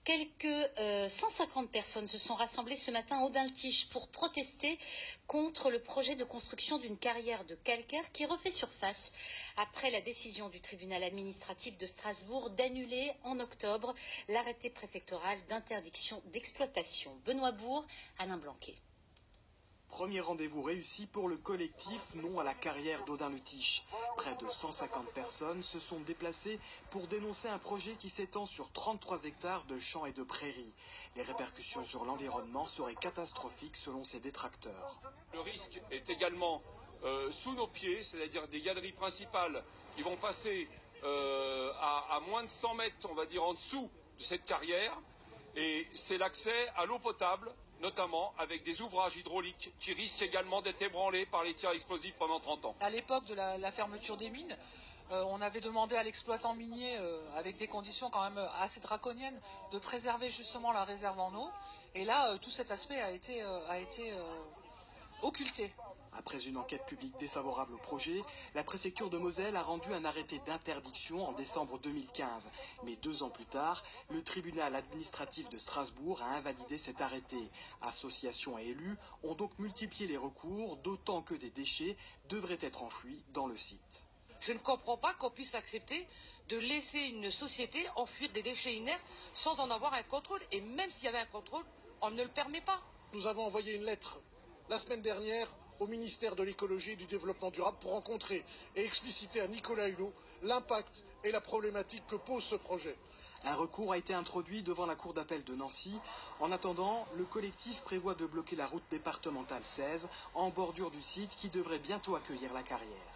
Quelques 150 personnes se sont rassemblées ce matin à Audin-le-Tiche pour protester contre le projet de construction d'une carrière de calcaire qui refait surface après la décision du tribunal administratif de Strasbourg d'annuler en octobre l'arrêté préfectoral d'interdiction d'exploitation. Benoît Bourg, Alain Blanquet. Premier rendez-vous réussi pour le collectif Non à la carrière d'Audin-le-Tiche. Près de 150 personnes se sont déplacées pour dénoncer un projet qui s'étend sur 33 hectares de champs et de prairies. Les répercussions sur l'environnement seraient catastrophiques selon ses détracteurs. Le risque est également sous nos pieds, c'est-à-dire des galeries principales qui vont passer à moins de 100 mètres, on va dire, en dessous de cette carrière. Et c'est l'accès à l'eau potable, notamment avec des ouvrages hydrauliques qui risquent également d'être ébranlés par les tirs explosifs pendant 30 ans. À l'époque de la fermeture des mines, on avait demandé à l'exploitant minier, avec des conditions quand même assez draconiennes, de préserver justement la réserve en eau. Et là, tout cet aspect a été occulté. Après une enquête publique défavorable au projet, la préfecture de Moselle a rendu un arrêté d'interdiction en décembre 2015. Mais 2 ans plus tard, le tribunal administratif de Strasbourg a invalidé cet arrêté. Associations et élus ont donc multiplié les recours, d'autant que des déchets devraient être enfouis dans le site. Je ne comprends pas qu'on puisse accepter de laisser une société enfuir des déchets inertes sans en avoir un contrôle. Et même s'il y avait un contrôle, on ne le permet pas. Nous avons envoyé une lettre la semaine dernière au ministère de l'écologie et du développement durable pour rencontrer et expliciter à Nicolas Hulot l'impact et la problématique que pose ce projet. Un recours a été introduit devant la cour d'appel de Nancy. En attendant, le collectif prévoit de bloquer la route départementale 16 en bordure du site qui devrait bientôt accueillir la carrière.